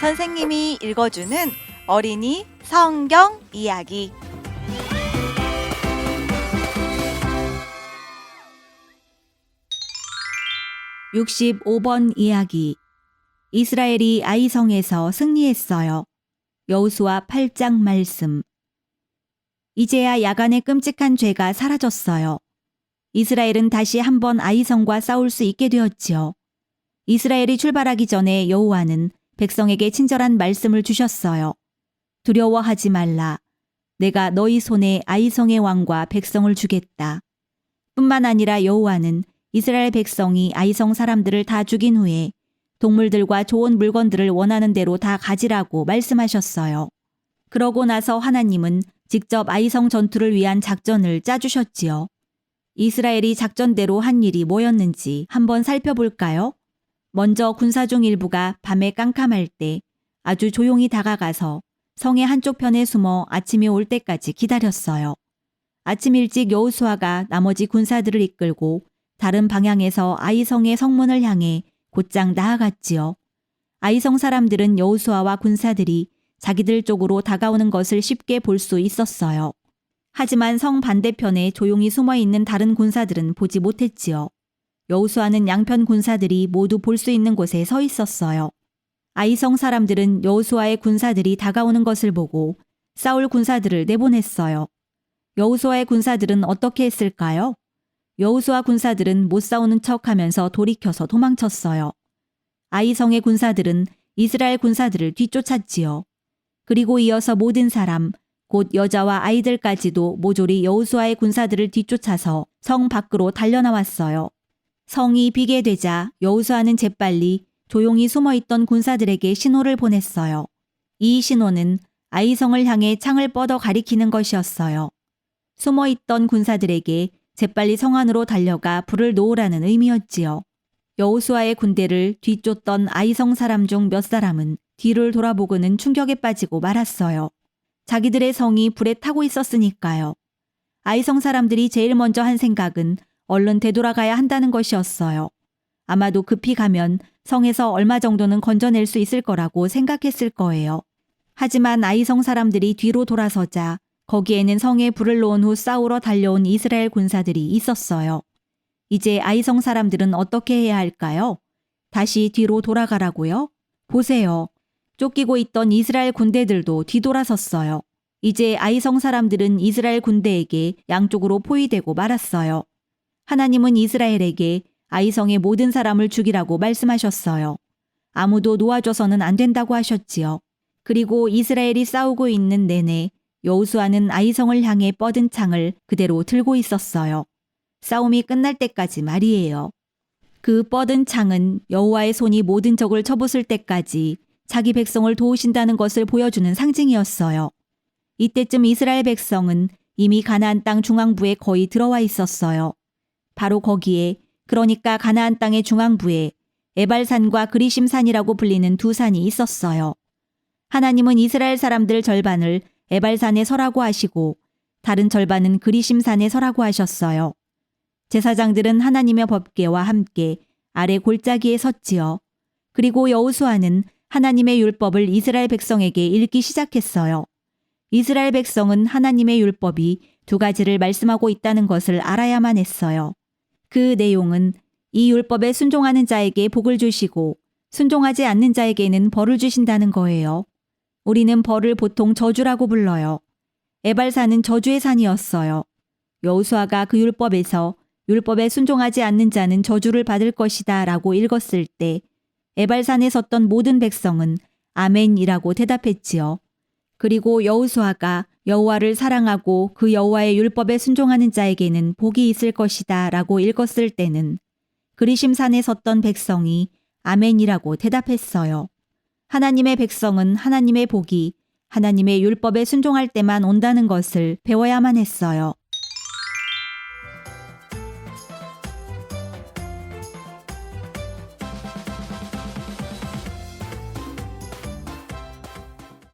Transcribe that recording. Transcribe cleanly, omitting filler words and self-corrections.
선생님이 읽어주는 어린이 성경 이야기. (65번) 이야기. 이스라엘이 아이성에서 승리했어요. 여호수아 8장 말씀. 이제야 야간의 끔찍한 죄가 사라졌어요. 이스라엘은 다시 한번 아이성과 싸울 수 있게 되었지요. 이스라엘이 출발하기 전에 여호와는 백성에게 친절한 말씀을 주셨어요. 두려워하지 말라. 내가 너희 손에 아이성의 왕과 백성을 주겠다. 뿐만 아니라 여호와는 이스라엘 백성이 아이성 사람들을 다 죽인 후에 동물들과 좋은 물건들을 원하는 대로 다 가지라고 말씀하셨어요. 그러고 나서 하나님은 직접 아이성 전투를 위한 작전을 짜주셨지요. 이스라엘이 작전대로 한 일이 뭐였는지 한번 살펴볼까요? 먼저 군사 중 일부가 밤에 깜깜할 때 아주 조용히 다가가서 성의 한쪽 편에 숨어 아침이 올 때까지 기다렸어요. 아침 일찍 여호수아가 나머지 군사들을 이끌고 다른 방향에서 아이성의 성문을 향해 곧장 나아갔지요. 아이성 사람들은 여호수아와 군사들이 자기들 쪽으로 다가오는 것을 쉽게 볼 수 있었어요. 하지만 성 반대편에 조용히 숨어 있는 다른 군사들은 보지 못했지요. 여호수아는 양편 군사들이 모두 볼 수 있는 곳에 서 있었어요. 아이성 사람들은 여호수아의 군사들이 다가오는 것을 보고 싸울 군사들을 내보냈어요. 여호수아의 군사들은 어떻게 했을까요? 여호수아 군사들은 못 싸우는 척하면서 돌이켜서 도망쳤어요. 아이성의 군사들은 이스라엘 군사들을 뒤쫓았지요. 그리고 이어서 모든 사람, 곧 여자와 아이들까지도 모조리 여호수아의 군사들을 뒤쫓아서 성 밖으로 달려나왔어요. 성이 비게 되자 여호수아는 재빨리 조용히 숨어있던 군사들에게 신호를 보냈어요. 이 신호는 아이성을 향해 창을 뻗어 가리키는 것이었어요. 숨어있던 군사들에게 재빨리 성 안으로 달려가 불을 놓으라는 의미였지요. 여호수아의 군대를 뒤쫓던 아이성 사람 중 몇 사람은 뒤를 돌아보고는 충격에 빠지고 말았어요. 자기들의 성이 불에 타고 있었으니까요. 아이성 사람들이 제일 먼저 한 생각은 얼른 되돌아가야 한다는 것이었어요. 아마도 급히 가면 성에서 얼마 정도는 건져낼 수 있을 거라고 생각했을 거예요. 하지만 아이성 사람들이 뒤로 돌아서자 거기에는 성에 불을 놓은 후 싸우러 달려온 이스라엘 군사들이 있었어요. 이제 아이성 사람들은 어떻게 해야 할까요? 다시 뒤로 돌아가라고요? 보세요. 쫓기고 있던 이스라엘 군대들도 뒤돌아섰어요. 이제 아이성 사람들은 이스라엘 군대에게 양쪽으로 포위되고 말았어요. 하나님은 이스라엘에게 아이성의 모든 사람을 죽이라고 말씀하셨어요. 아무도 놓아줘서는 안 된다고 하셨지요. 그리고 이스라엘이 싸우고 있는 내내 여호수아는 아이성을 향해 뻗은 창을 그대로 들고 있었어요. 싸움이 끝날 때까지 말이에요. 그 뻗은 창은 여호와의 손이 모든 적을 쳐부술 때까지 자기 백성을 도우신다는 것을 보여주는 상징이었어요. 이때쯤 이스라엘 백성은 이미 가나안 땅 중앙부에 거의 들어와 있었어요. 바로 거기에, 그러니까 가나안 땅의 중앙부에 에발산과 그리심산이라고 불리는 두 산이 있었어요. 하나님은 이스라엘 사람들 절반을 에발산에 서라고 하시고 다른 절반은 그리심산에 서라고 하셨어요. 제사장들은 하나님의 법궤와 함께 아래 골짜기에 섰지요. 그리고 여호수아는 하나님의 율법을 이스라엘 백성에게 읽기 시작했어요. 이스라엘 백성은 하나님의 율법이 두 가지를 말씀하고 있다는 것을 알아야만 했어요. 그 내용은 이 율법에 순종하는 자에게 복을 주시고 순종하지 않는 자에게는 벌을 주신다는 거예요. 우리는 벌을 보통 저주라고 불러요. 에발산은 저주의 산이었어요. 여호수아가 그 율법에서 율법에 순종하지 않는 자는 저주를 받을 것이다 라고 읽었을 때 에발산에 섰던 모든 백성은 아멘이라고 대답했지요. 그리고 여호수아가 여호와를 사랑하고 그 여호와의 율법에 순종하는 자에게는 복이 있을 것이다 라고 읽었을 때는 그리심산에 섰던 백성이 아멘이라고 대답했어요. 하나님의 백성은 하나님의 복이 하나님의 율법에 순종할 때만 온다는 것을 배워야만 했어요.